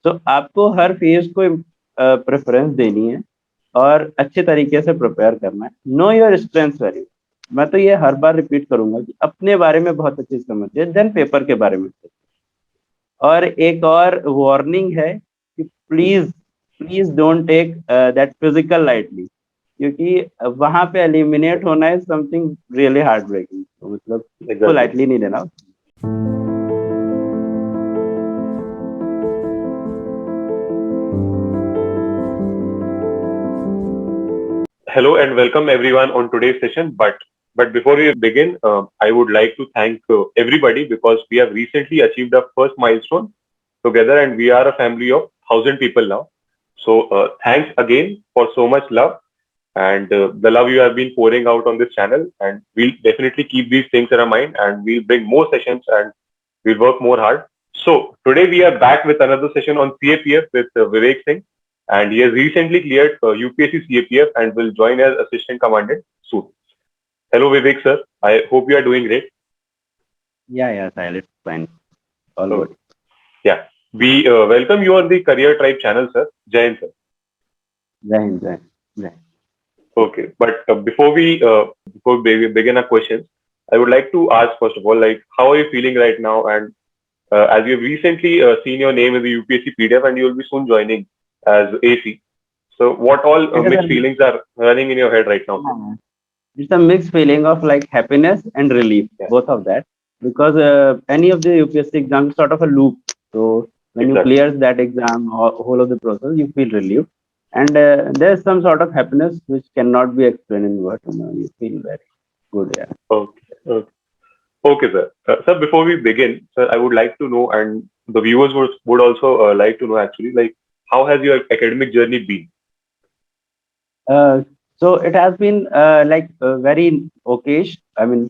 तो आपको हर फेज को प्रेफरेंस देनी है और अच्छे तरीके से प्रिपेयर करना है। Know your strengths very. मैं तो ये हर बार रिपीट करूंगा कि अपने बारे में बहुत अच्छे से समझिए, देन पेपर के बारे में सोचिए। और एक और वार्निंग है कि please please don't take that physical lightly, क्योंकि वहां पे एलिमिनेट होना है समथिंग रियली हार्ट ब्रेकिंग, तो मतलब इसको एग्जैक्टली। लाइटली नहीं लेना। Hello and welcome everyone on today's session. But before we begin, I would like to thank everybody because we have recently achieved our first milestone together, and we are a family of 1,000 people now. So thanks again for so much love and the love you have been pouring out on this channel. And we'll definitely keep these things in our mind, and we'll bring more sessions and we'll work more hard. So today we are back with another session on CAPF with Vivek Singh, and he has recently cleared UPSC CAPF and will join as assistant commandant soon. Hello Vivek sir, I hope you are doing great. Yeah, silent, fine, all Oh, good. yeah, we welcome you on the Career Tribe channel, sir. Jai Hind, sir. जय हिंद, जय जय। Okay, but before we begin our questions, I would like to ask first of all, like, how are you feeling right now? And as you've recently seen your name in the UPSC PDF, and you will be soon joining as AC. So, what all It is a mixed feelings are running in your head right now, sir? yeah, it's a mixed feeling of like happiness and relief, Yeah, both of that, because any of the UPSC exam is sort of a loop. So when you exactly. clear that exam, whole of the process, you feel relieved, and there's some sort of happiness which cannot be explained in words. You feel very good. Yeah. Okay, okay, okay, sir. Sir, before we begin, sir, I would like to know, and the viewers would also like to know actually, like, how has your academic journey been? Uh, so it has been very okayish. I mean,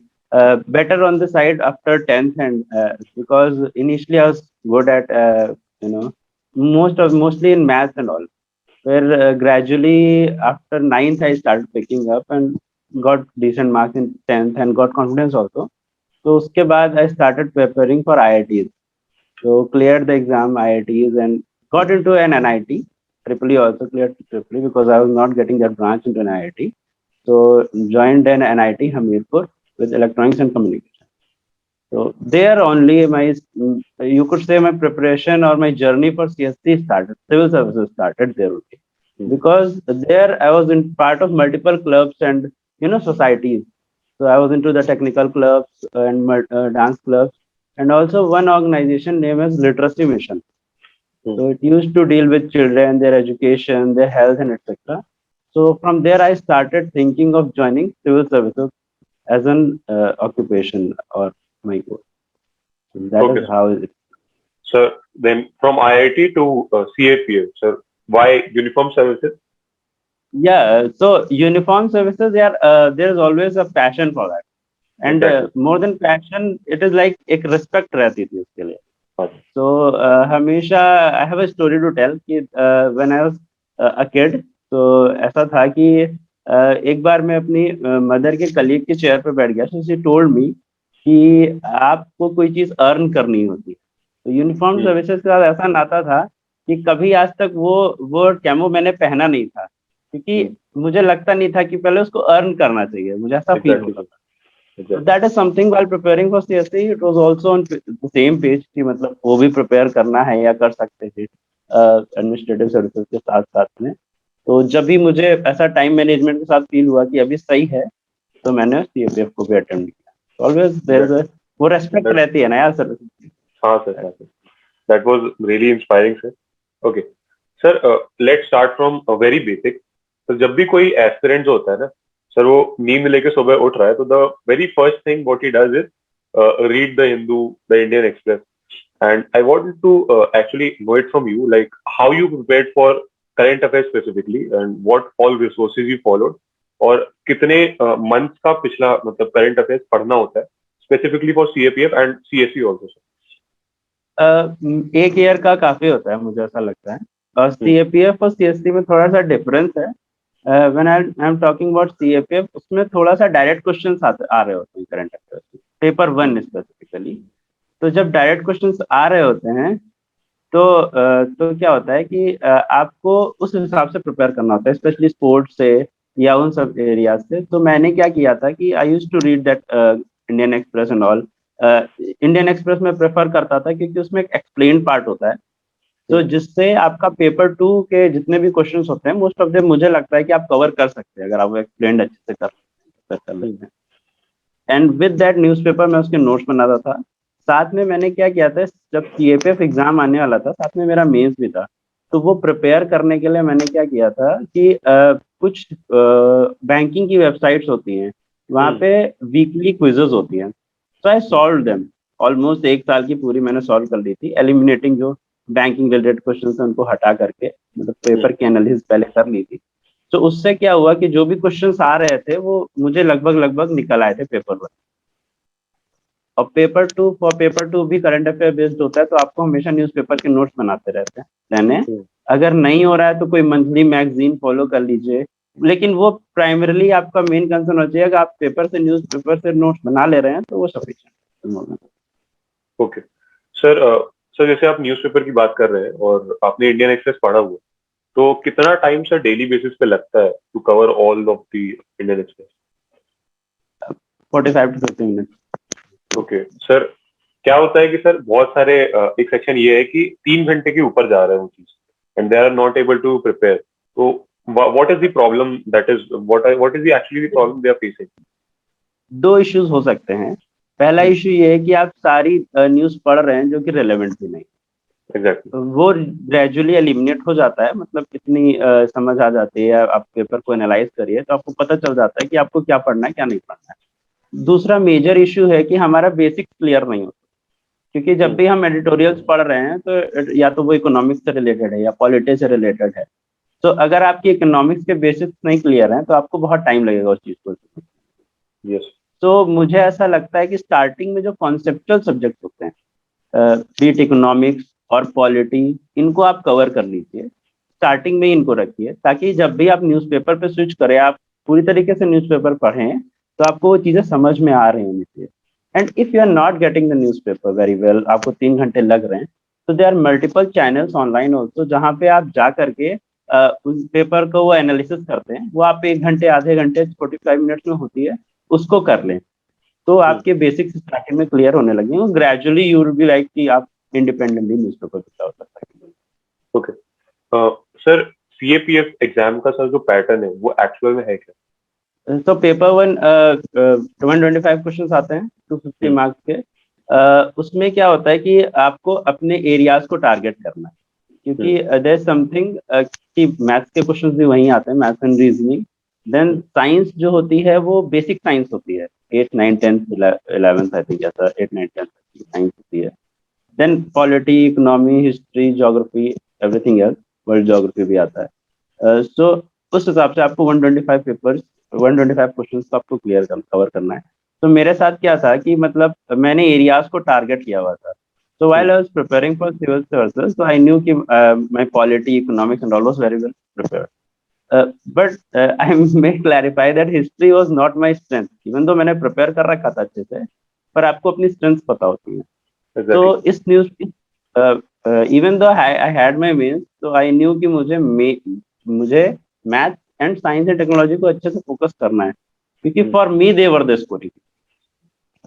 better on the side after 10th, and because initially I was good at you know mostly in maths and all. Where gradually after ninth I started picking up and got decent marks in 10th and got confidence also. So उसके बाद I started preparing for IITs. So cleared the exam IITs and got into an NIT. Triple E also cleared Triple E because I was not getting that branch into an IIT. So joined an NIT Hamirpur with electronics and communication. So there only you could say my preparation or my journey for CSC started. Civil services started there only, Hmm. because there I was in part of multiple clubs and societies. So I was into the technical clubs and dance clubs, and also one organization named as Literacy Mission. Hmm. So it used to deal with children, their education, their health, and etc. So from there I started thinking of joining civil services as an occupation or my goal. So that Okay, is sir. how it. So then from IIT to CAPF, sir, why uniform services? Yeah, so uniform services, yeah, there is always a passion for that, and Exactly. more than passion, it is like एक respect रहती थी उसके लिए. Okay. So हमेशा I have a story to tell कि when I was a kid, तो ऐसा था कि एक बार मैं अपनी मदर के कलीग के चेयर पे बैठ गया. So she told me कि आपको कोई चीज अर्न करनी होती है. तो यूनिफॉर्म Hmm. सर्विसेज के साथ ऐसा नाता था कि कभी आज तक वो कैमो मैंने पहना नहीं था, Hmm. क्योंकि मुझे लगता नहीं था कि पहले उसको अर्न करना चाहिए, मुझे ऐसा फील Exactly, होता sir. था. So Exactly. that is something while preparing for CSE, it was also on the same page कि मतलब वो भी प्रिपेयर करना है या कर सकते थे एडमिनिस्ट्रेटिव सर्विसेज के साथ साथ में. तो जब भी मुझे ऐसा टाइम मैनेजमेंट के साथ फील हुआ कि अभी सही है, तो मैंने सीएपीएफ को भी अटेम्प्ट किया. ऑलवेज देयर That इज वो रेस्पेक्ट that रहती है ना यार सर्विसेज की. हाँ sir. That was really inspiring, sir. Okay, sir. Let's start from a very basic. तो जब भी कोई एस्पिरेंट जो होता है ना, सर वो नींद लेके सुबह उठ रहा है, तो the very first thing what he does is read the Hindu, the Indian Express, and I wanted to actually know it from you, like how you prepared for current affairs specifically, and what all resources you followed, और कितने months का पिछला मतलब current affairs पढ़ना होता है specifically for CAPF and CSE also, sir. एक year का काफी होता है मुझे ऐसा लगता है. और Hmm. सीएपीएफ और सीएससी में थोड़ा सा डिफरेंस है. When I am talking about CAPF, उसमें थोड़ा सा डायरेक्ट क्वेश्चंस आ रहे होते हैं current affairs paper Hmm. One specifically. तो जब डायरेक्ट क्वेश्चंस आ रहे होते हैं, तो क्या होता है कि आपको उस हिसाब से प्रिपेयर करना होता है, स्पेशली स्पोर्ट्स से या उन सब एरियाज से। तो मैंने क्या किया था कि I use to read that Indian Express and all. Indian Express में प्रेफर करता था क्योंकि उसमें एक एक्सप्लेन पार्ट होता है, तो जिससे आपका पेपर 2 के जितने भी क्वेश्चंस होते हैं मोस्ट ऑफ देम मुझे लगता है कि आप कवर कर सकते हैं अगर आप एक्सप्लेन अच्छे से कर लेते हैं। एंड विद दैट न्यूज़पेपर मैं उसके नोट्स बनाता था। साथ में मैंने क्या किया था, जब सीएपीएफ एग्जाम आने वाला था साथ में मेरा मेंस भी था, तो वो प्रिपेयर करने के लिए मैंने क्या किया था कि कुछ बैंकिंग की वेबसाइट्स होती हैं, वहाँ पे वीकली क्विजेज होती हैं। तो आई सॉल्व देम, ऑलमोस्ट एक साल की पूरी मैंने सॉल्व कर ली थी, एलिमिनेटिंग जो बैंकिंग रिलेटेड क्वेश्चन है उनको हटा करके, मतलब पेपर की एनालिसिस पहले कर ली थी। तो उससे क्या हुआ कि जो भी क्वेश्चंस आ रहे थे वो मुझे लगभग लगभग निकल आए थे पेपर में। और पेपर 2 भी करंट अफेयर बेस्ड होता है, तो आपको हमेशा न्यूज़पेपर के नोट्स बनाते रहने हैं। अगर नहीं हो रहा है तो कोई मंथली मैगजीन फॉलो कर लीजिए, लेकिन वो प्राइमरीली आपका मेन कंसर्न हो चाहिए। अगर आप पेपर से न्यूज़पेपर से नोट्स बना ले रहे हैं तो वो सफिशिएंट। Okay sir. सर जैसे आप न्यूज़पेपर की बात कर रहे हैं और आपने इंडियन एक्सप्रेस पढ़ा हुआ है, तो कितना टाइम सर डेली बेसिस पे लगता है to cover all of the Indian Express? 45 to 50 minute. Okay sir, क्या होता है कि सर बहुत सारे एक सेक्शन ये है कि 3 घंटे के ऊपर जा रहा है वो चीज, and they are not able to prepare. तो what is the problem, that is what is the actually the problem they are facing? दो इश्यूज हो सकते हैं। पहला इशू ये है कि आप सारी न्यूज़ पढ़ रहे हैं जो कि रेलेवेंट भी नहीं, एग्जैक्टली। वो ग्रेजुअली एलिमिनेट हो जाता है। मतलब इतनी समझ आ जाती है, आप पेपर को एनालाइज करिए तो आपको पता चल जाता है कि आपको क्या पढ़ना है क्या नहीं पढ़ना है। दूसरा मेजर इशू है कि हमारा बेसिक क्लियर नहीं होता, क्योंकि जब भी हम एडिटोरियल्स पढ़ रहे हैं तो या तो वो इकोनॉमिक्स से रिलेटेड है या पॉलिटिक्स से रिलेटेड है। तो अगर आपकी इकोनॉमिक्स के बेसिक्स नहीं क्लियर हैं तो आपको बहुत टाइम लगेगा उस चीज को। यस। तो मुझे ऐसा लगता है कि स्टार्टिंग में जो कॉन्सेप्चुअल सब्जेक्ट होते हैं, बीट इकोनॉमिक्स और पॉलिटी, इनको आप कवर कर लीजिए, स्टार्टिंग में ही इनको रखिए, ताकि जब भी आप न्यूज़पेपर पे स्विच करें आप पूरी तरीके से न्यूज़पेपर पढ़ें तो आपको वो चीज़ें समझ में आ रही होनी चाहिए। And if you are not getting the newspaper very well, आपको 3 घंटे लग रहे हैं, तो they are multiple channels online also जहाँ पे आप जा करके उस पेपर को वो एनालिसिस करते हैं। वो आप 1 घंटे आधे घंटे 45 मिनट्स में होती है, उसको कर लें। तो आपके बेसिक्स स्टार्टिंग में क्लियर होने लगेंगे, gradually you will be like कि आप इंडिपेंडेंटली न्यूज़पेपर पढ़ सकते हैं। ओके सर, सीएपीएफ एग्जाम का सर जो पैटर्न है वो एक्चुअल में है क्या? तो पेपर 1 125 क्वेश्चन आते हैं 250 मार्क्स के। उसमें क्या होता है कि आपको अपने एरियाज को टारगेट करना है, क्योंकि देयर इज समथिंग कि मैथ्स के क्वेश्चंस भी वहीं आते हैं, maths and reasoning. Then science जो होती है वो बेसिक साइंस होती है, 8 9 10 11 आई थिंक, ऐसा 8 9 10 साइंस होती है। Then polity, economy, history, geography, everything else, world geography भी आता है। सो उस हिसाब से आपको 125 क्वेश्चंस को आपको कवर करना है। तो मेरे साथ क्या था कि मतलब मैंने एरियाज को टारगेट किया हुआ था। So while I was preparing for civil services, so I knew कि my polity, economics and all was very well prepared. But I may clarify that history was not my strength. Even though मैंने prepare कर रखा था अच्छे से, पर आपको अपनी strength पता होती है। तो एग्जैक्टली। इस news even though I had my mains, तो आई न्यू कि मुझे math and science and technology को अच्छे से फोकस करना है, क्योंकि for me they were the scoring.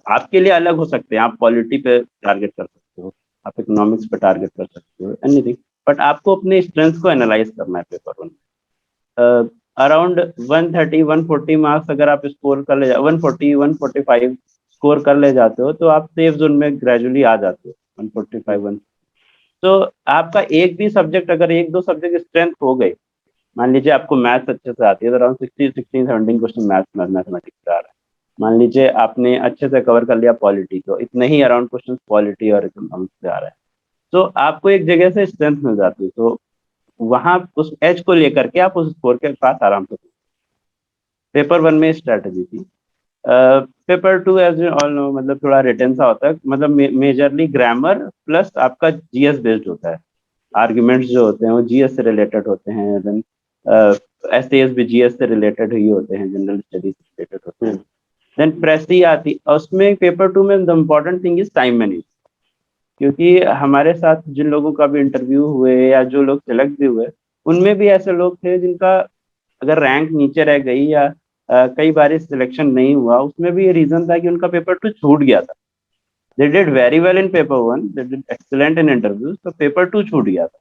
आपके लिए अलग हो सकते हैं, आप पॉलिटी पे टारगेट कर सकते हो, आप इकोनॉमिक्स पे टारगेट कर सकते हो, एनीथिंग। बट आपको अपने स्ट्रेंथ को एनालाइज करना है पेपर 1। अराउंड 130 140 मार्क्स अगर आप स्कोर कर ले 140 145 स्कोर कर ले जाते हो तो आप सेफ जोन में ग्रेजुअली आ जाते हो। 145 1, तो आपका एक भी सब्जेक्ट, अगर एक दो सब्जेक्ट स्ट्रेंथ हो गई, मान लीजिए आपको मैथ्स अच्छे से आती है तो अराउंड 16 17 क्वेश्चन मैथमेटिक्स से आ रहा है। मान लीजिए आपने अच्छे से कवर कर लिया पॉलिटी, तो इतने ही अराउंड क्वेश्चन पॉलिटी और इकोनॉमिक्स से आ रहा है, तो आपको एक जगह से स्ट्रेंथ मिल जाती है। तो वहां उस एज को लेकर के आप उस स्कोर के साथ आराम से। पेपर 1 में स्ट्रेटजी थी। पेपर 2 एज ऑल नो, मतलब थोड़ा रिटर्न सा होता है, मतलब मेजरली ग्रामर प्लस आपका जीएस बेस्ड होता है। आर्ग्यूमेंट्स जो होते हैं वो जीएस से रिलेटेड होते हैं। देन एसएस भी जीएस से रिलेटेड ही होते हैं, जनरल स्टडीज से रिलेटेड होते हैं। देन प्रेस ही आती, और उसमें पेपर 2 में the important thing is time management. क्योंकि हमारे साथ जिन लोगों का भी इंटरव्यू हुए या जो लोग सेलेक्ट भी हुए, उनमें भी ऐसे लोग थे जिनका अगर रैंक नीचे रह गई या कई बार सिलेक्शन नहीं हुआ, उसमें भी ये रीजन था कि उनका पेपर 2 छूट गया था। They did very well in paper 1, they did excellent in interviews, तो पेपर 2 छूट गया था।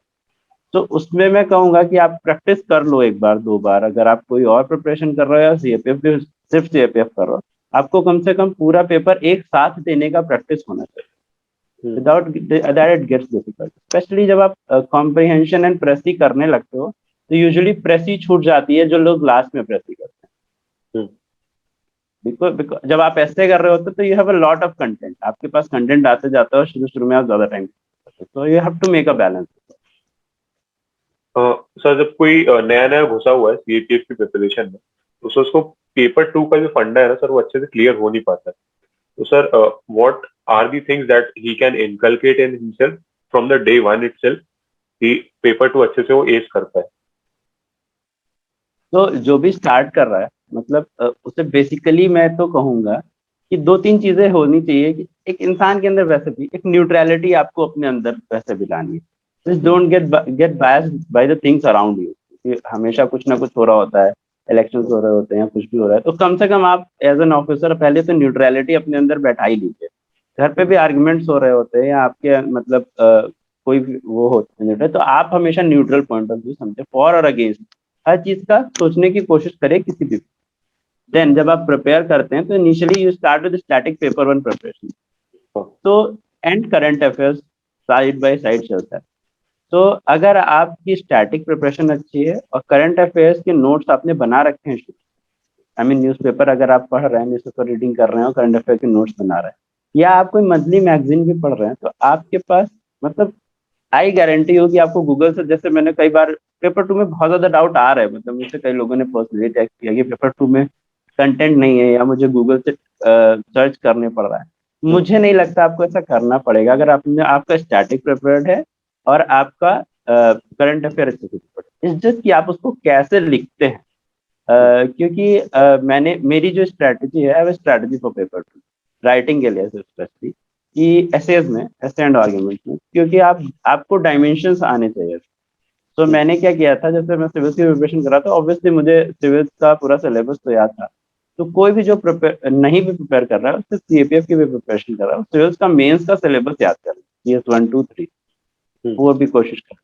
तो उसमें मैं कहूंगा कि आप प्रैक्टिस कर लो एक बार दो बार, अगर आप कोई और प्रिपरेशन कर रहे हो या सीएपीएफ भी, सिर्फ सीएपीएफ कर रहे हो, आपको कम से कम पूरा पेपर एक साथ देने का प्रैक्टिस होना चाहिए। Without that it gets difficult, especially जब आप कॉम्प्रिहेंशन एंड प्रेसी करने लगते हो, तो यूजुअली प्रेसी छूट जाती है जो लोग लास्ट में प्रेसी करते हैं। बिकॉज जब आप ऐसे कर रहे होते तो you have a lot of content, आपके पास कंटेंट आते जाता है और शुरू शुरू में आप ज्यादा टाइम, तो you have to make a balance. Sir जब कोई नया नया घुसा हुआ है सीएपीएफ की प्रिपरेशन में, तो सर उसको पेपर 2 का जो फंडा है ना सर, वो अच्छे से क्लियर हो नहीं पाता है। तो sir what are the things that he can inculcate in himself from the day one itself कि पेपर 2 अच्छे से वो एस कर पाए? तो जो भी स्टार्ट कर रहा है, मतलब उसे बेसिकली मैं तो कहूंगा कि दो तीन चीजें होनी चाहिए कि एक इंसान के अंदर वैसे भी एक न्यूट्रलिटी आपको अपने अंदर वैसे भी लानी है। Just don't get biased by the things around you, कि हमेशा कुछ ना कुछ हो रहा होता है, इलेक्शंस हो रहे होते हैं, कुछ भी हो रहा है, तो कम से कम आप एज एन ऑफिसर पहले तो न्यूट्रलिटी अपने अंदर बैठा ही लीजिए। घर पे भी आर्ग्यूमेंट्स हो रहे होते हैं या आपके मतलब कोई भी वो होते हैं, तो आप हमेशा न्यूट्रल पॉइंट ऑफ व्यू समझे, फॉर और अगेंस्ट हर चीज का सोचने की कोशिश करें किसी भी। देन जब आप प्रिपेयर करते हैं तो initially you start with static paper 1 preparation, तो and current affairs side by side चलता है। तो अगर आपकी स्टैटिक प्रिपरेशन अच्छी है और करंट अफेयर्स के नोट्स आपने बना रखे हैं, आई मीन न्यूज़पेपर अगर आप पढ़ रहे हैं, न्यूज़पेपर रीडिंग कर रहे हो, करंट अफेयर के नोट्स बना रहे हैं, या आप कोई मंथली मैगजीन भी पढ़ रहे हैं, तो आपके पास मतलब आई गारंटी हो कि आपको गूगल से, जैसे मैंने कई बार पेपर 2 में बहुत ज्यादा डाउट आ रहा है, मतलब मुझसे कई लोगों ने पर्सनली टेक्स्ट किया कि पेपर 2 में कंटेंट नहीं है या मुझे गूगल से सर्च करने पड़ रहा है। मुझे नहीं लगता आपको ऐसा करना पड़ेगा अगर आपने आपका स्टैटिक प्रिपेयर्ड है और आपका करंट अफेयर अच्छे से प्रिपेयर्ड। इट्स जस्ट कि आप उसको कैसे लिखते हैं। क्योंकि मैंने मेरी जो स्ट्रैटेजी है वो स्ट्रैटेजी फॉर पेपर 2 राइटिंग के लिए स्पेशली, कि एसेज में, एसे एंड आर्ग्यूमेंट में, क्योंकि आप आपको डायमेंशंस आने चाहिए। तो मैंने क्या किया था, जैसे मैं सिविल्स की प्रिपरेशन कर रहा था, ऑब्वियसली मुझे सिविल्स का पूरा सिलेबस तो याद था, तो कोई भी जो प्रिपेयर नहीं भी प्रिपेयर कर रहा है उससे सीएपीएफ की भी प्रिपरेशन कर रहा है, सिविल्स का मेंस का सिलेबस याद कर, CS 1 2 3 वो भी कोशिश कर।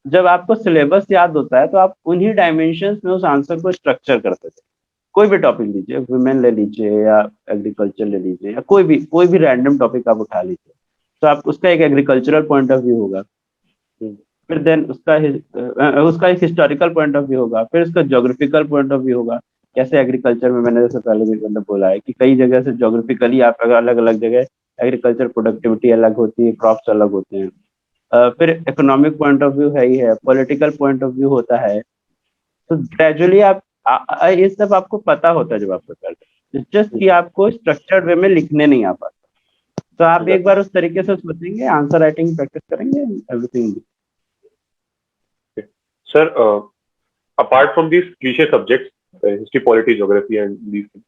जब आपको सिलेबस याद होता है तो आप उन्हीं डायमेंशंस में उस आंसर को स्ट्रक्चर करते थे। कोई भी टॉपिक लीजिए, वुमेन ले लीजिए या एग्रीकल्चर ले लीजिए या कोई भी रैंडम टॉपिक आप उठा लीजिए, तो आप उसका एक एग्रीकल्चरल पॉइंट ऑफ व्यू होगा, फिर देन उसका एक हिस्टोरिकल पॉइंट ऑफ व्यू होगा, फिर उसका ज्योग्राफिकल पॉइंट ऑफ व्यू होगा। कैसे एग्रीकल्चर में, मैंने जैसे पहले भी मतलब बोला है कि कई जगह से ज्योग्राफिकली आप अलग अलग जगह एग्रीकल्चर प्रोडक्टिविटी अलग होती है, क्रॉप्स अलग होते हैं। फिर इकोनॉमिक पॉइंट ऑफ व्यू है ही है, पॉलिटिकल पॉइंट ऑफ व्यू होता है। तो ग्रेजुअली आप ये सब आपको पता होता है जब आप प्रिपेयर करते हैं, जस्ट कि आपको स्ट्रक्चर्ड वे में लिखने नहीं आ पाता। तो आप एक बार उस तरीके से सोचेंगे, आंसर राइटिंग प्रैक्टिस करेंगे, everything. Sir apart from these cliche subjects, history, polity, geography and these things,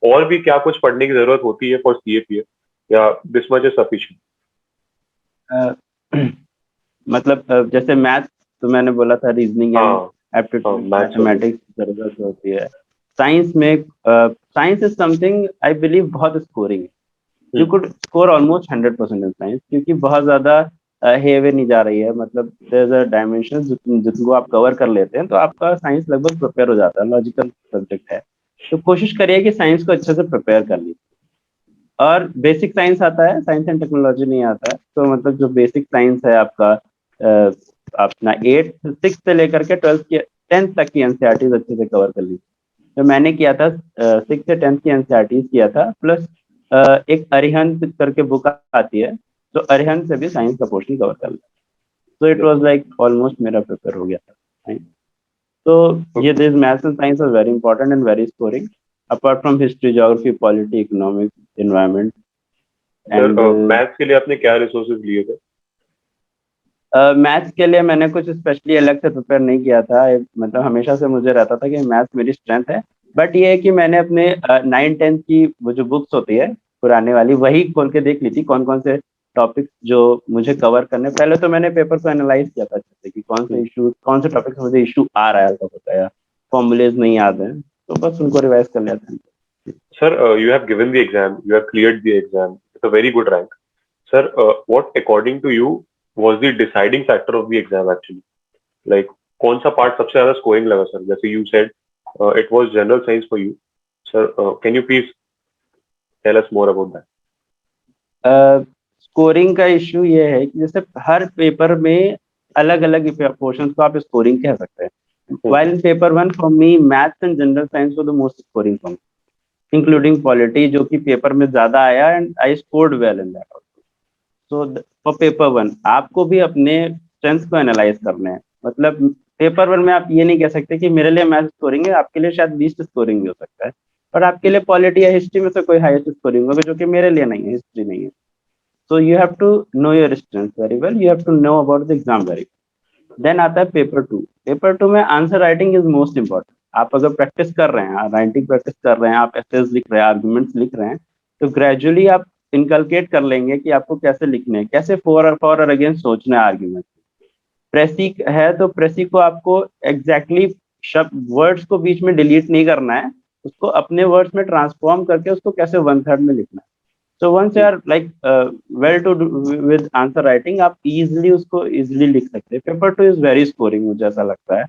और भी क्या कुछ पढ़ने की जरूरत होती है फॉर सीएपीएफ, या दिस मच इज सफिशिएंट? मतलब जैसे मैथ, तो मैंने बोला था रीजनिंग एंड हाँ, एप्टीट्यूड मैथ्स हो गया। मैथमेटिक्स जरूरत होती है। साइंस में science is something I believe बहुत स्कोरिंग है, you could score almost 100% in science, क्योंकि बहुत ज्यादा हेवे नहीं जा रही है, मतलब देयर इज अ डायमेंशन जिनको आप कवर कर लेते हैं तो आपका साइंस लगभग प्रिपेयर हो जाता है, लॉजिकल सब्जेक्ट है। तो कोशिश करिए कि साइंस को अच्छे से प्रिपेयर कर लीजिए। और बेसिक साइंस आता है, साइंस एंड टेक्नोलॉजी नहीं आता है, तो मतलब जो बेसिक साइंस है आपका अपना 6 से लेकर के 12th की 10th तक की एनसीईआरटी अच्छे से कवर कर लीजिए। जो मैंने किया था 6 से 10th की एनसीईआरटी किया था, प्लस एक अरिहंत करके बुक आती है, तो अरिहंत से भी साइंस का पोर्शन कवर कर लिया। तो इट वाज लाइक ऑलमोस्ट मेरा प्रिपेयर हो गया था। तो ये this maths and science are very important and very scoring, apart from history, geography, polity, economics, environment, sir and maths के लिए आपने क्या रिसोर्सेज लिए थे? मैथ्स के लिए मैंने कुछ स्पेशली अलग से प्रिपेयर नहीं किया था, मतलब हमेशा से मुझे रहता था कि मैथ्स मेरी स्ट्रेंथ है। बट ये है कि मैंने अपने 9th 10th की वो जो बुक्स होती है पुराने वाली, वही खोल के देख ली थी कौन कौन से टॉपिक्स जो मुझे कवर करने, पहले तो मैंने पेपर को एनालाइज किया था अच्छे से कि कौन सा इशू, कौन से टॉपिक से मुझे इशू आ रहा है हल्का फुल्का, या फॉर्मुलेज नहीं याद है, तो बस उनको रिवाइज कर लिया था। Sir, you have given the exam, you have cleared the exam. It's a very good rank. Sir, what according to you was the deciding factor of the exam actually? Like, कौन सा part सबसे ज़्यादा scoring लगा sir? जैसे you said, it was general science for you. Sir, can you please tell us more about that? Scoring का issue ये है कि जैसे हर पेपर में अलग अलग पोर्शन को आप स्कोरिंग कह सकते हैं। while in paper 1 for me maths and general science were the most scoring for me, including polity, जो कि पेपर में ज्यादा आया, and I scored well in that also. So for paper 1 आपको भी अपने स्ट्रेंथ को एनालाइज करना है। मतलब पेपर 1 में आप ये नहीं कह सकते कि मेरे लिए मैथ स्कोरिंग है, आपके लिए शायद 20 स्कोरिंग भी हो सकता है, और आपके लिए पॉलिटी या हिस्ट्री में से कोई हाईएस्ट स्कोरिंग होगा, जो कि मेरे लिए नहीं है, हिस्ट्री नहीं है। So you have to know your strength very well. You have to know about the exam very well. Then आता है पेपर 2। पेपर 2 में answer writing is most important. आप अगर प्रैक्टिस कर रहे हैं, राइटिंग प्रैक्टिस कर रहे हैं, आप एसेज लिख रहे हैं, आर्गुमेंट्स लिख रहे हैं, तो ग्रेजुअली आप इनकलकेट कर लेंगे कि आपको कैसे लिखने हैं, कैसे फॉर और अगेंस्ट सोचना है आर्ग्यूमेंट। प्रेसी है तो प्रेसी को आपको एग्जैक्टली शब्द वर्ड्स को बीच में डिलीट नहीं करना है, उसको अपने वर्ड्स में ट्रांसफॉर्म करके उसको कैसे 1/3 में लिखना है। So once you are like well to do with answer writing, आप easily उसको easily लिख सकते हैं। पेपर 2 is very scoring, मुझे ऐसा लगता है।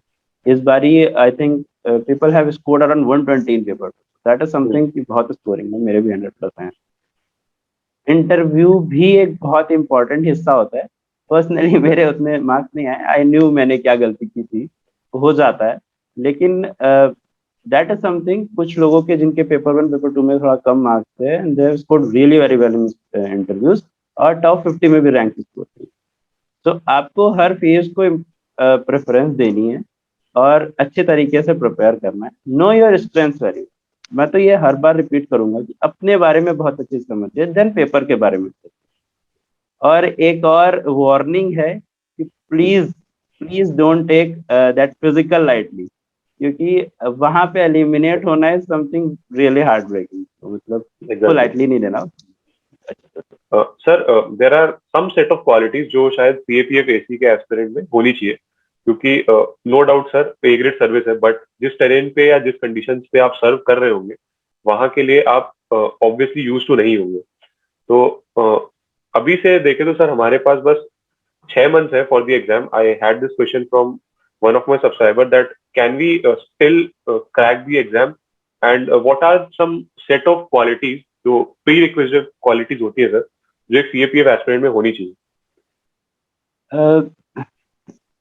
इस बारी I think people have scored around 120 in paper 2. That is something कि बहुत scoring है, मेरे भी 100+ हैं। इंटरव्यू भी एक बहुत इंपॉर्टेंट हिस्सा होता है। पर्सनली मेरे उतने मार्क्स नहीं आए, आई न्यू मैंने क्या गलती की थी, हो जाता है, लेकिन दैट इज समथिंग, कुछ लोगों के जिनके पेपर 1 पेपर 2 में थोड़ा कम मार्क्स थे, and they have scored really very well in interviews, और टॉप 50 में भी रैंक स्कोर की। तो आपको हर फेज को प्रेफरेंस देनी है और अच्छे तरीके से प्रिपेयर करना है। नो योर स्ट्रेंथ्स वेरी, मैं तो ये हर बार रिपीट करूंगा कि अपने बारे में बहुत अच्छे से समझिए, देन पेपर के बारे में। और एक और वार्निंग है कि please please don't take that physical lightly, क्योंकि वहां पे एलिमिनेट होना है समथिंग रियली हार्ट ब्रेकिंग, तो मतलब इसको लाइटली नहीं लेना। Sir, there are some set of qualities जो शायद सीएपीएफ एसी के एस्पिरेंट में होनी चाहिए, क्योंकि नो डाउट सर पे ग्रेड सर्विस है, बट जिस टेरेन पे या जिस कंडीशंस पे आप सर्व कर रहे होंगे वहां के लिए आप ऑब्वियसली यूज टू नहीं होंगे। तो अभी से देखें तो सर हमारे पास बस 6 months है for the exam. I had this question from one of my subscriber that can we still crack the exam, and what are some set of qualities जो प्री रिक्विजिट क्वालिटीज होती है sir जो एक CAPF aspirant में होनी चाहिए?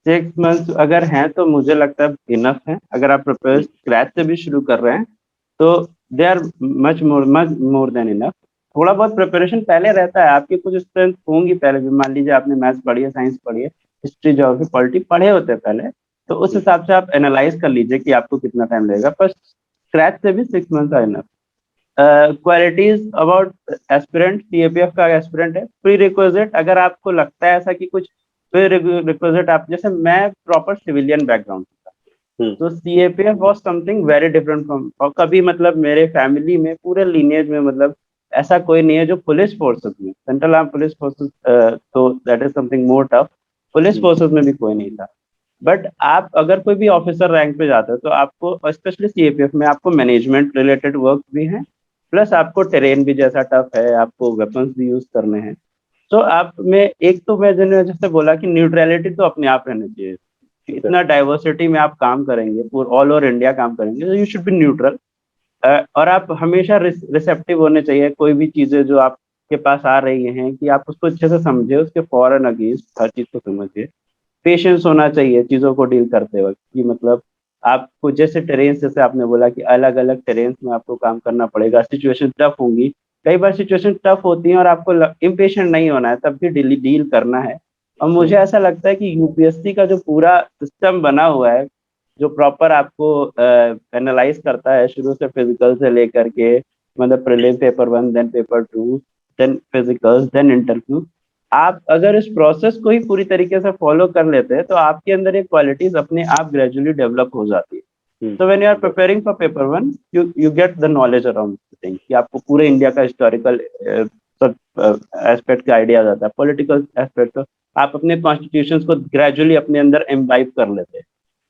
6 months अगर हैं तो मुझे लगता है इनफ है। अगर आप प्रिपेयर स्क्रैच से भी शुरू कर रहे हैं तो they are much more than enough. थोड़ा बहुत प्रिपरेशन पहले रहता है, आपकी कुछ स्ट्रेंथ होंगी पहले भी। मान लीजिए आपने मैथ्स पढ़ी है, साइंस पढ़ी है, हिस्ट्री, ज्योग्राफी, पॉलिटी पढ़े होते हैं पहले, तो उस हिसाब से आप एनालाइज कर लीजिए कि आपको कितना टाइम लगेगा। पर स्क्रैच से भी 6 months are enough. Qualities about aspirant, CAPF का एस्पिरेंट है, प्री रिक्विजिट अगर आपको लगता है ऐसा कि कुछ प्री रिक्विजिट, आप जैसे मैं प्रॉपर सिविलियन बैकग्राउंड था, तो CAPF was something very different from, और कभी मतलब मेरे फैमिली में पूरे लीनियज में मतलब ऐसा कोई नहीं है जो पुलिस फोर्सेस में, सेंट्रल आर्म पुलिस फोर्सेस, तो that is something more tough. Police forces में भी कोई नहीं था। बट आप अगर कोई भी ऑफिसर रैंक पे जाते हो तो आपको स्पेशली सीएपीएफ में आपको मैनेजमेंट रिलेटेड वर्क भी है, प्लस आपको टेरेन भी जैसा टफ है, आपको वेपन्स भी यूज करने हैं। तो आप में एक तो मैं जैसे बोला कि न्यूट्रलिटी तो अपने आप रहनी चाहिए। इतना डाइवर्सिटी में आप काम करेंगे, ऑल ओवर इंडिया काम करेंगे, तो यू शुड बी न्यूट्रल। और आप हमेशा रिसेप्टिव होने चाहिए, कोई भी चीजें जो आपके पास आ रही हैं कि आप उसको अच्छे से समझे, उसके फॉर एंड अगेंस्ट हर चीज को समझिए। पेशेंस होना चाहिए चीजों को डील करते वक्त, कि मतलब आपको जैसे टेरेन्स, जैसे आपने बोला कि अलग अलग टेरेन्स में आपको काम करना पड़ेगा, सिचुएशन टफ होंगी, कई बार सिचुएशन टफ होती है और आपको इम्पेशेंट नहीं होना है, तब भी डील करना है। और मुझे ऐसा लगता है कि यूपीएससी का जो पूरा सिस्टम बना हुआ है, जो प्रॉपर आपको एनालाइज करता है शुरू से फिजिकल से लेकर के, मतलब prelim, paper 1, then paper 2, then physicals, then interview, आप अगर इस प्रोसेस को ही पूरी तरीके से फॉलो कर लेते हैं तो आपके अंदर ये क्वालिटीज अपने आप ग्रेजुअली डेवलप हो जाती है। So when you are preparing for paper 1, you get the knowledge around thing, कि आपको पूरे इंडिया का हिस्टोरिकल सब एस्पेक्ट का आइडिया आ जाता है। पॉलिटिकल एस्पेक्ट तो आप अपने कॉन्स्टिट्यूशन को ग्रेजुअली अपने अंदर एम्बाइब कर लेते हैं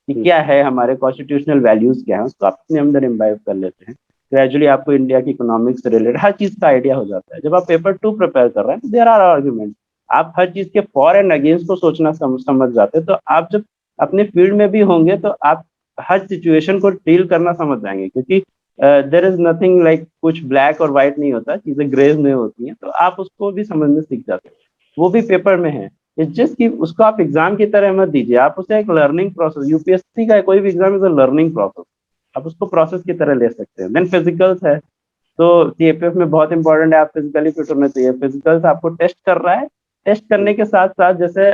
कि क्या है हमारे कॉन्स्टिट्यूशनल वैल्यूज क्या है, उसको आप अपने अंदर इम्बाइब कर लेते हैं। ग्रेजुअली आपको इंडिया की इकोनॉमिक्स से रिलेटेड हर चीज का आइडिया हो जाता है। जब आप पेपर 2 प्रिपेयर कर रहे हैं, देयर आर आर्ग्यूमेंट, आप हर चीज के फॉर एंड अगेंस्ट को सोचना समझ जाते हैं। तो आप जब अपने फील्ड में भी होंगे तो आप हर सिचुएशन को डील करना समझ जाएंगे, क्योंकि देर इज नथिंग लाइक कुछ ब्लैक और व्हाइट नहीं होता, चीजें ग्रेज में होती हैं, तो आप उसको भी समझने सीख जाते हैं। वो भी पेपर में है। इट्स जस्ट कि उसको आप एग्जाम की तरह मत दीजिए, आप उसे एक लर्निंग प्रोसेस, यूपीएससी का कोई भी exam is a learning process, आप उसको प्रोसेस की तरह ले सकते हैं। देन फिजिकल्स है, तो सीएपीएफ में बहुत इंपॉर्टेंट है, आप फिजिकली फिट होना चाहिए। फिजिकल्स आपको टेस्ट कर रहा है, टेस्ट करने के साथ साथ जैसे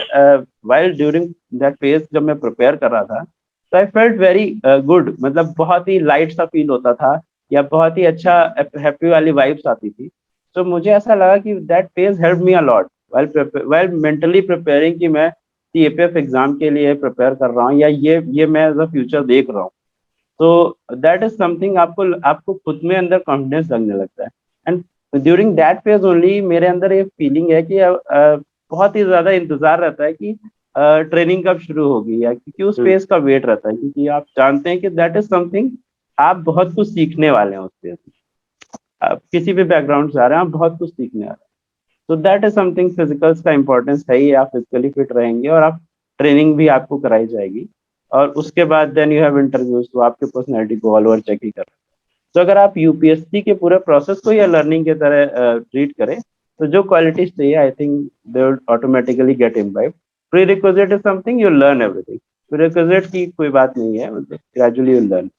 वाइल ड्यूरिंग दैट फेज जब मैं प्रिपेयर कर रहा था, तो आई फेल्ट वेरी गुड, मतलब बहुत ही लाइट सा फील होता था, या बहुत ही अच्छा हैप्पी वाली वाइब्स आती थी। तो मुझे ऐसा लगा कि that phase help me a lot while mentally preparing, कि मैं सीएपीएफ एग्जाम के लिए प्रिपेयर कर रहा हूँ, या ये मैं एज अ फ्यूचर देख रहा हूँ। तो दैट इज समथिंग, आपको आपको खुद में अंदर कॉन्फिडेंस लगने लगता है। And during that phase only मेरे अंदर ये फीलिंग है कि बहुत ही ज्यादा इंतजार रहता है कि ट्रेनिंग कब शुरू होगी, या क्योंकि उस फेज का वेट रहता है, क्योंकि आप जानते हैं कि दैट इज समथिंग, आप बहुत कुछ सीखने वाले हैं उस फेज में। आप किसी भी बैकग्राउंड से आ रहे हैं, आप बहुत कुछ सीखने आ रहे हैं। तो दैट इज समथिंग, फिजिकल्स का इंपॉर्टेंस है ही, आप फिजिकली फिट रहेंगे और आप ट्रेनिंग भी आपको कराई जाएगी। और उसके बाद देन यू हैव इंटरव्यूज, तो आपके पर्सनैलिटी को ऑल ओवर चेक ही कर रहे हैं। तो अगर आप यूपीएससी के पूरे प्रोसेस को या लर्निंग की तरह ट्रीट करें, तो जो क्वालिटीज चाहिए I think they will automatically gate imbibe. Pre requisite is something you learn everything, pre requisite की कोई बात नहीं है, मतलब gradually you learn.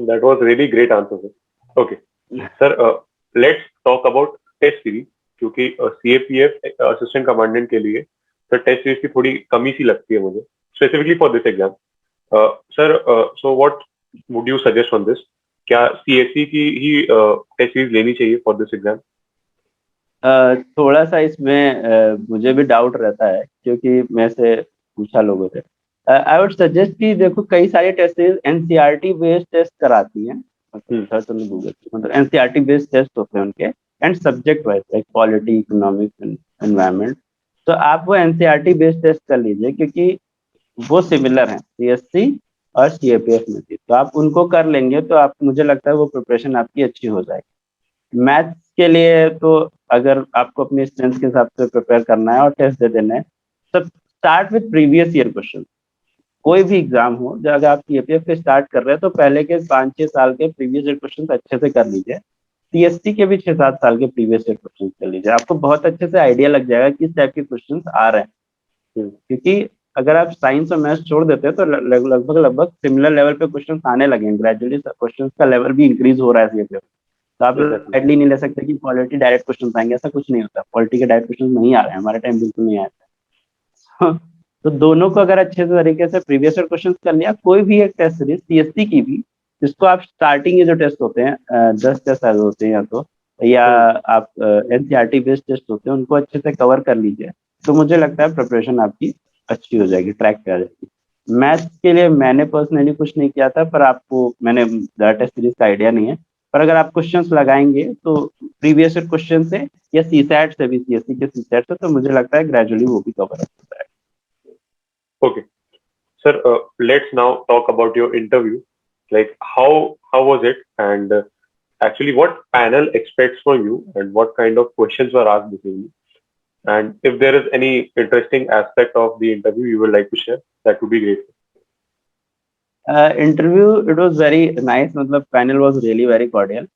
That was really great answer, sir. Okay, sir. Let's talk about test series, क्योंकि CAPF assistant commandant के लिए sir test series की थोड़ी कमी सी लगती है मुझे, specifically for this exam. Sir, so what would you suggest on this? क्या सीएससी की ही टेस्ट सीरीज लेनी चाहिए फॉर दिस एग्जाम? थोड़ा सा इसमें मुझे भी डाउट रहता है, क्योंकि मैं से पूछा लोगों से। आई वुड सजेस्ट कि देखो, कई सारी टेस्ट एनसीईआरटी बेस्ड टेस्ट कराती हैं, मतलब गूगल, मतलब एनसीईआरटी बेस्ड टेस्ट होते हैं उनके, and subject wise like polity, economics and environment. तो आप वो एनसीईआरटी बेस्ड टेस्ट कर लीजिए, क्योंकि वो सिमिलर हैं सीएससी और सीएपीएफ में भी, तो आप उनको कर लेंगे तो आप, मुझे लगता है वो प्रिपरेशन आपकी अच्छी हो जाएगी। मैथ्स के लिए तो अगर आपको अपनी स्ट्रेंथ के हिसाब से प्रिपेयर करना है और टेस्ट दे देना है, तो start with previous year question. कोई भी एग्जाम हो, जब अगर आप सीएपीएफ के स्टार्ट कर रहे हैं, तो पहले के 5-6 साल के प्रीवियस ईयर क्वेश्चन अच्छे से कर लीजिए। सीएससी के भी 6-7 साल के प्रीवियस ईयर क्वेश्चन कर लीजिए, आपको बहुत अच्छे से आइडिया लग जाएगा किस टाइप के क्वेश्चन आ रहे हैं। क्योंकि अगर आप साइंस और मैथ्स छोड़ देते हैं, तो लगभग सिमिलर लेवल पे क्वेश्चन आने लगे, ग्रेजुअली क्वेश्चन का लेवल भी इंक्रीज हो रहा है सीएपीएफ। तो आप लाइटली नहीं ले सकते कि पॉलिटी डायरेक्ट क्वेश्चन आएंगे, ऐसा कुछ नहीं होता। पॉलिटी के डायरेक्ट क्वेश्चन नहीं आ रहे हैं, हमारे टाइम बिल्कुल नहीं आया था। तो दोनों को अगर अच्छे से तरीके से प्रीवियस ईयर क्वेश्चन कर लिया, कोई भी एक टेस्ट सीरीज सीएससी की भी, जिसको आप स्टार्टिंग के जो टेस्ट होते हैं 10 टेस्ट होते हैं, या आप एनसीईआरटी बेस्ड टेस्ट होते हैं, उनको अच्छे से कवर कर लीजिए, तो मुझे लगता है प्रिपरेशन आपकी अच्छी हो जाएगी, ट्रैक पे आ जाएगी। मैथ्स के लिए मैंने पर्सनली कुछ नहीं किया था, पर आपको मैंने टेस्ट सीरीज का आइडिया नहीं है, पर अगर आप क्वेश्चंस लगाएंगे तो प्रीवियस ईयर क्वेश्चन से या सीसैट से भी, सीएससी के सीसैट से, तो मुझे लगता है ग्रेजुअली वो भी कवर होता है। Okay, sir. Let's now talk about your interview. Like how was it, and actually what panel expects from you, and what kind of questions were asked between you? And if there is any interesting aspect of the interview you would like to share, that would be great. Interview it was very nice, मतलब panel was really very cordial.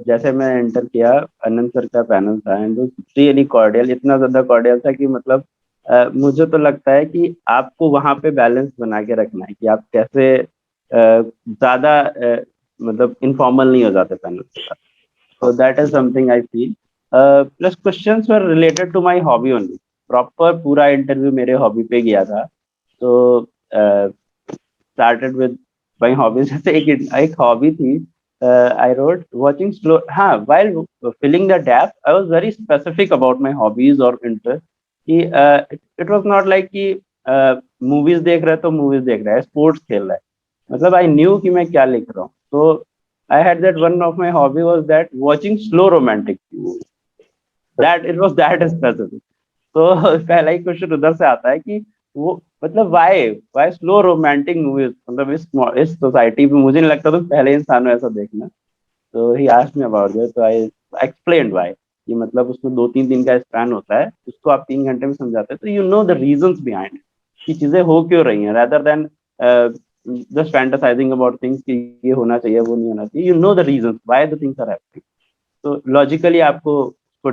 जैसे मैं enter किया, Anant sir का panel था, and really cordial, इतना ज्यादा cordial था कि मतलब मुझे तो लगता है कि आपको वहां पे बैलेंस बना के रखना है, कि आप कैसे ज्यादा मतलब इनफॉर्मल नहीं हो जाते पैनल के साथ। So that is something I feel. Plus questions were related to my hobby only. Proper पूरा इंटरव्यू मेरे हॉबी पे गया था। तो started with my hobbies. जैसे एक हॉबी थी, I wrote watching slow, हाँ, while filling the gap I was very specific about my hobbies or interest, कि it was not like कि मूवीज देख रहा है तो मूवीज देख रहा है, स्पोर्ट्स खेल रहा है, मतलब आई न्यू कि मैं क्या लिख रहा हूँ। तो I had that one of my hobby was that watching slow romantic movies. That it was that specific. तो पहला ही क्वेश्चन उधर से आता है कि वो मतलब वाई स्लो रोमांटिक मूवीज, मतलब इस सोसाइटी में मुझे नहीं लगता तुम पहले इंसान हो ऐसा देखना। तो he asked me about that, तो आई एक्सप्लेन्ड व्हाई, कि मतलब उसमें 2-3 दिन का स्पैन होता है, उसको आप 3 घंटे में समझाते हैं, तो you know the reasons behind कि चीजें हो क्यों रही हैं, rather than just fantasizing about things कि ये होना चाहिए वो नहीं होना चाहिए, you know the reasons why the things are happening. तो लॉजिकली आपको उसको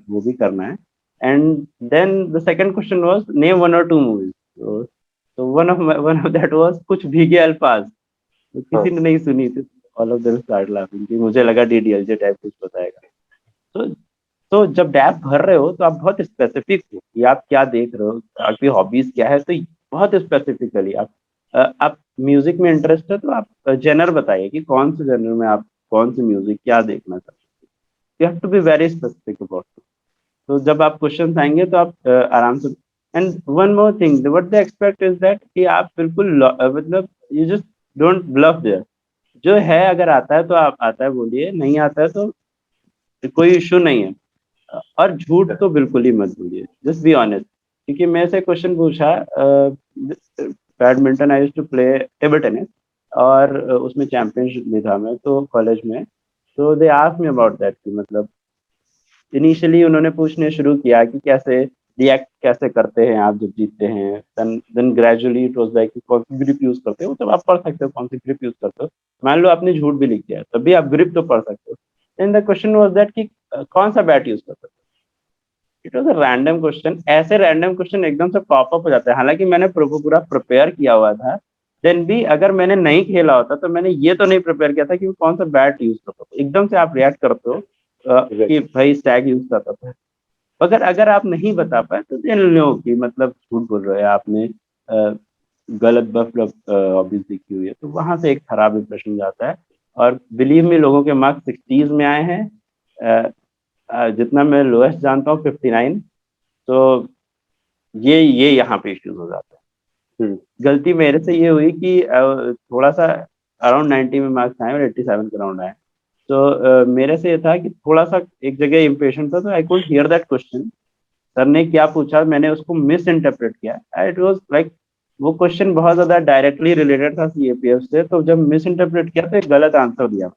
वो भी करना है। And then the second question was name 1 or 2 movies. तो one of that was Kuch Bheege अल्फाज। तो हाँ, किसी ने नहीं सुनी थी, all of them start laughing कि मुझे लगा डीडीएलजे टाइप कुछ बताएगा। तो तो जब डैप भर रहे हो तो आप बहुत स्पेसिफिक हो कि आप क्या देख रहे हो, आपकी हॉबीज क्या है, तो बहुत स्पेसिफिकली आप म्यूजिक में इंटरेस्ट है तो आप जेनर बताइए कि कौन से जेनर में आप कौन सी म्यूजिक क्या देखना चाहते हैं। You have to be very specific about. तो जब आप क्वेश्चन आएंगे तो आप आराम से। And one more thing what they expect is that कि आप बिल्कुल मतलब you just don't bluff there. जो है अगर आता है तो आप आता है बोलिए, नहीं आता है तो कोई इशू नहीं है। और झूठ तो बिल्कुल ही मत बोलिए, जस्ट बी ऑनेस्ट। क्योंकि मैं से क्वेश्चन पूछा, badminton I used to play table tennis, और उसमें चैंपियनशिप भी था मैं तो कॉलेज में। तो they asked me about that कि मतलब इनिशियली उन्होंने पूछने शुरू किया कि कैसे रिएक्ट कैसे करते हैं आप जब जीतते हैं। Then gradually it was like कौन सी ग्रिप यूज करते हो, तब आप पढ़ सकते हो कौन सी ग्रिप यूज करते हो। मान लो आपने झूठ भी लिख दिया तब भी आप ग्रिप तो पढ़ सकते हो। Then the question was that कि कौन सा बैट यूज करते हो। It was a random question. ऐसे रैंडम क्वेश्चन एकदम से पॉप अप हो जाते हैं, हालांकि मैंने पूरा प्रिपेयर किया हुआ था। देन भी अगर मैंने नहीं खेला होता तो मैंने ये तो नहीं प्रिपेयर किया था कि वो कौन सा बैट यूज करता था। एकदम से आप रिएक्ट करते हो कि एग्जैक्टली। भाई स्टैग यूज करता था। अगर अगर आप नहीं बता पाए तो देन लो कि मतलब झूठ बोल रहे हैं आपने, गलत बफ हॉबीज दिखी हुई है, तो वहां से एक खराब इंप्रेशन जाता है। और बिलीव में लोगों के मार्क्स 60s में आए हैं। जितना मैं लोएस्ट जानता हूँ 59। तो ये यहाँ पे इश्यूज हो जाता है। हम्म। गलती मेरे से ये हुई कि थोड़ा सा अराउंड 90 में मार्क्स आए और 87 के अराउंड आए। तो मेरे से ये था कि थोड़ा सा एक जगह इम्पेशेंट था, तो I couldn't hear that question. Sir ने क्या पूछा मैंने उसको मिस इंटरप्रेट किया। इट वाज लाइक वो क्वेश्चन बहुत ज्यादा डायरेक्टली रिलेटेड था सीएपीएफ से, तो जब मिस इंटरप्रेट किया तो एक गलत आंसर दिया।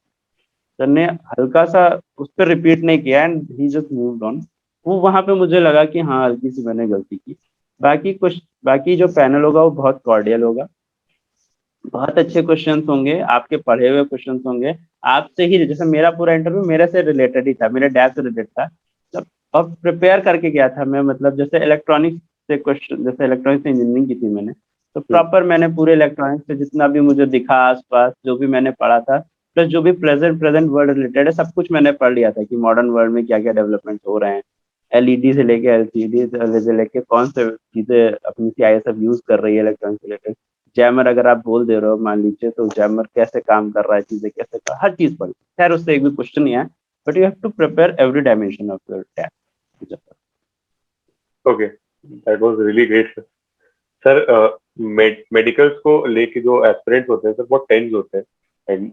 सर ने हल्का सा उस पर रिपीट नहीं किया and he just moved on. वो वहां पे मुझे लगा कि हाँ हल्की सी मैंने गलती की। बाकी जो पैनल होगा वो बहुत कॉर्डियल होगा, बहुत अच्छे क्वेश्चंस होंगे, आपके पढ़े हुए क्वेश्चंस होंगे। आपसे ही जैसे मेरा पूरा इंटरव्यू मेरे से रिलेटेड ही था, मेरे डैब से रिलेटेड था। तब अब प्रिपेयर करके गया था मैं, मतलब जैसे इलेक्ट्रॉनिक्स से क्वेश्चन, जैसे इलेक्ट्रॉनिक्स इंजीनियरिंग की थी मैंने, तो हम्म। प्रॉपर मैंने पूरे इलेक्ट्रॉनिक्स से जितना भी मुझे दिखा आसपास जो भी मैंने पढ़ा था, प्लस जो भी प्रेजेंट प्रेजेंट वर्ल्ड रिलेटेड है सब कुछ मैंने पढ़ लिया था कि मॉडर्न वर्ल्ड में क्या क्या डेवलपमेंट हो रहे हैं। एलईडी से लेके एलसीडी से लेके कौन से चीजें अपनी सीआईएसएफ यूज कर रही है इलेक्ट्रॉनिक्स से रिलेटेड। जैमर अगर आप बोल दे रहे हो मान लीजिए, तो जैमर कैसे काम कर रहा है, चीजें कैसे हर चीज पढ़ी। खैर उससे एक भी क्वेश्चन नहीं है, but you have to prepare every dimension of your tap. Okay, that was really great sir. Medicals को लेके जो एस्पिरेंट्स होते हैं सर बहुत टेंस होते हैं, एंड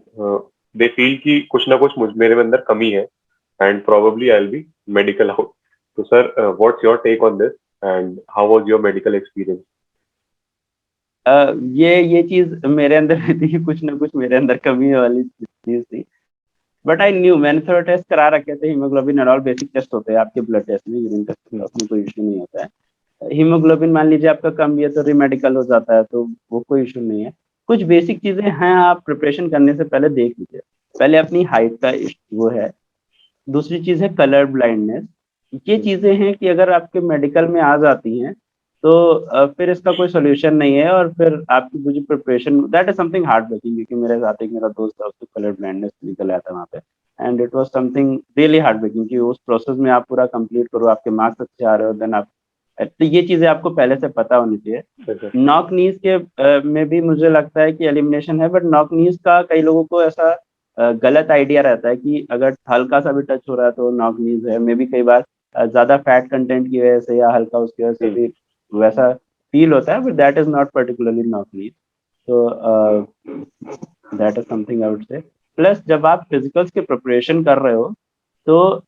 दे फील कि कुछ ना कुछ मेरे में अंदर कमी है, and probably I will be medical out. तो sir, what's your take on this, and how was your medical experience? ये चीज मेरे अंदर भी थी, कुछ ना कुछ मेरे अंदर कमी वाली चीज थी। बट आई न्यू, मैंने थोड़ा टेस्ट करा रखे थे, haemoglobin and all basic test होते हैं आपके ब्लड टेस्ट में, यूरिन टेस्ट में, उसमें कोई इशू नहीं होता है। हीमोग्लोबिन मान लीजिए आपका कम भी है तो रीमेडिकल हो जाता है, तो वो कोई इशू नहीं है। कुछ बेसिक चीजें हैं, आप प्रिपरेशन करने से पहले देख लीजिए। पहले अपनी हाइट का वो है। दूसरी चीज है कलर ब्लाइंडनेस। ये चीजें हैं कि अगर आपके मेडिकल में आ जाती हैं तो फिर इसका कोई सोल्यूशन नहीं है, और फिर आपकी पूरी preparation that is something heartbreaking. क्योंकि मेरे साथ एक मेरा दोस्त था, उसको कलर ब्लाइंडनेस निकल आया था वहाँ पे। And it was something really heartbreaking कि उस प्रोसेस में आप पूरा कंप्लीट करो, आपके मार्क्स अच्छे आ रहे हो, देन आप, तो ये चीजें आपको पहले से पता होनी चाहिए। सर। नॉक नीज के में भी मुझे लगता है कि एलिमिनेशन है, बट नॉक नीज का कई लोगों को ऐसा गलत आइडिया रहता है कि अगर हल्का सा भी टच हो रहा है तो नॉक नीज है। मे बी कई बार ज्यादा फैट कंटेंट की वजह से या हल्का उसकी वजह से हम्म। भी वैसा फील होता है, but that is not particularly knock knees. तो that is something I would say. Plus जब आप फिजिकल्स के प्रिपरेशन कर रहे हो तो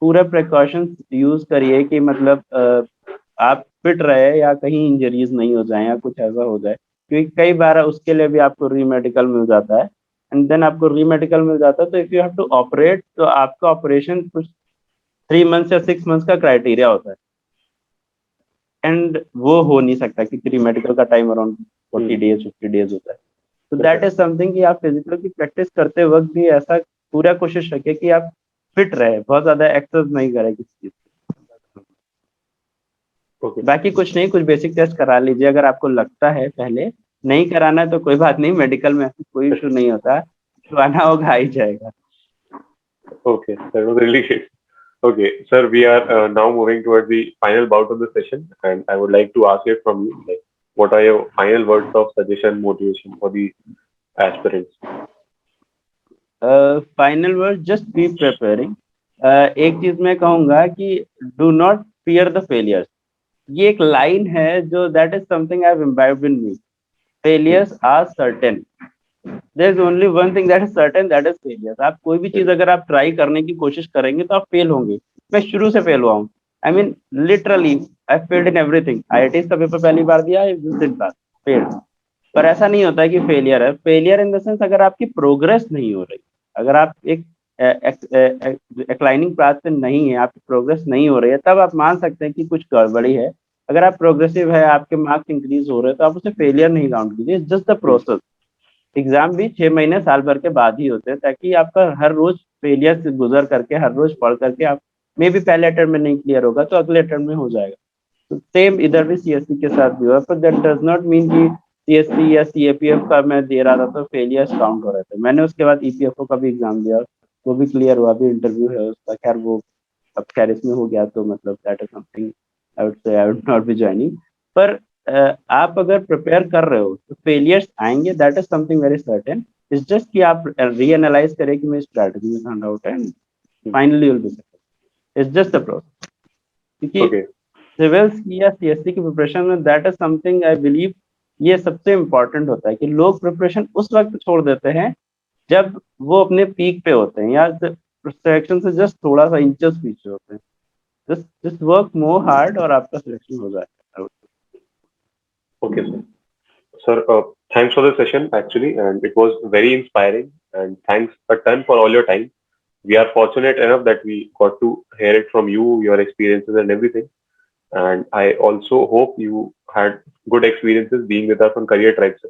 पूरा प्रिकॉशंस यूज करिए कि मतलब आप फिट रहे या कहीं इंजरीज नहीं हो जाए या कुछ ऐसा हो जाए, क्योंकि कई बार उसके लिए भी आपको री मेडिकल मिल जाता है। एंड देन आपको री मेडिकल मिल जाता है, तो if you have to operate, तो आपका ऑपरेशन कुछ 3 मंथ्स या 6 मंथ्स का क्राइटेरिया होता है, एंड वो हो नहीं सकता क्योंकि री मेडिकल का टाइम अराउंड 40 डेज 50 डेज होता है। तो दैट इज समथिंग कि आप फिजिकल की प्रैक्टिस करते वक्त भी ऐसा पूरा कोशिश रखें कि आप फिट रहे, बहुत ज्यादा एक्सरसाइज नहीं करें किसी चीज की। ओके बाकी कुछ नहीं, कुछ बेसिक टेस्ट करा लीजिए अगर आपको लगता है। पहले नहीं कराना है तो कोई बात नहीं, मेडिकल में ऐसा कोई इशू नहीं होता, करवाना होगा, आ ही जाएगा। okay, that was really great. Okay, sir, we are now moving towards the final bout of the session, and I would like to ask it from you, like, what are your final words of suggestion, motivation for the aspirants? Final word, just be preparing. एक चीज मैं कहूंगा कि do not fear the failures. ये एक line है जो that is something I have imbibed in me. Failures are certain, there is only one thing that is certain, that is failures. आप कोई भी चीज अगर आप ट्राई करने की कोशिश करेंगे तो आप फेल होंगे। मैं शुरू से फेल हुआ हूँ, I mean literally I failed in everything. IIT का पेपर पहली बार दिया, फेल्ड। पर ऐसा नहीं होता है कि फेलियर है। फेलियर इन द सेंस, अगर आपकी प्रोग्रेस नहीं हो रही, अगर आप एक एक्लाइनिंग पाथ पे नहीं है, आपकी प्रोग्रेस नहीं हो रही है, तब आप मान सकते हैं कि कुछ गड़बड़ी है। अगर आप प्रोग्रेसिव है, आपके मार्क्स इंक्रीज हो रहे हैं, तो आप उसे फेलियर नहीं काउंट कीजिए, जस्ट द प्रोसेस। एग्जाम भी 6 महीने साल भर के बाद ही होते हैं, ताकि आपका हर रोज फेलियर से गुजर करके, हर रोज पढ़ करके, आप मे भी पहले अटेम्प्ट में नहीं क्लियर होगा तो अगले अटेम्प्ट में हो जाएगा। तो सेम इधर भी सीएससी के साथ भी हुआ, पर दैट डज नॉट मीन कि सीएससी या सीएपीएफ का मैं दे रहा था तो फेलियर्स काउंट हो रहे थे। मैंने उसके बाद ईपीएफओ का भी एग्जाम दिया, वो भी क्लियर हुआ, भी इंटरव्यू है उसका। खैर वो अब खैर इसमें हो गया, तो मतलब that is something I would से I would not be joining. पर आप अगर प्रिपेयर कर रहे हो तो फेलियर्स आएंगे, that is something very certain. It's just कि आप रीएनालाइज करें कि मेरी स्ट्रैटेजी में फंड आउट है, and finally will be success. It's just a process. क्योंकि Okay, सिविल्स की या सीएससी की प्रिपरेशन में that is something I believe, ये सबसे इम्पोर्टेंट होता है कि लोग प्रिपरेशन उस वक्त छोड़ देते हैं जब वो अपने पीक पे होते हैं, या सिलेक्शन से जस्ट थोड़ा सा इंचेस पीछे होते हैं। Just just work more hard और आपका सिलेक्शन हो जाएगा। okay, sir. Sir, thanks for the session actually, and it was very inspiring. And thanks a ton for all your time. We are fortunate enough that we got to hear it from you, your experiences and everything. And I also hope you had good experiences being with us on Career Tribe, sir.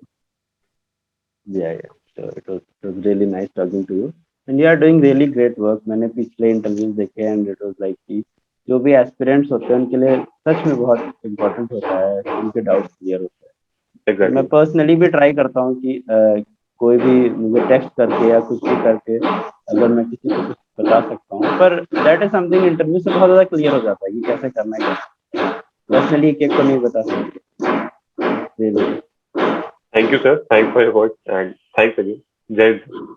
Yeah. So it was really nice talking to you, and you are doing really great work. मैंने पिछले interviews देखे, and it was like कि जो भी aspirants होते हैं उनके लिए सच में बहुत इम्पोर्टेंट होता है कि उनके डाउट क्लियर होते हैं। तो मैं Exactly. पर्सनली भी ट्राई करता हूँ कि कोई भी मुझे टेक्स्ट करके या कुछ भी करके अगर मैं किसी को कुछ बता सकता हूँ, पर दैट इज समथिंग इंटरव्यू से बहुत ज्यादा क्लियर हो जाता है कि कैसे करना है। पर्सनली एक एक को नहीं बता सकते। Thank you, sir. Thanks for your words and thanks again. Jai Hind.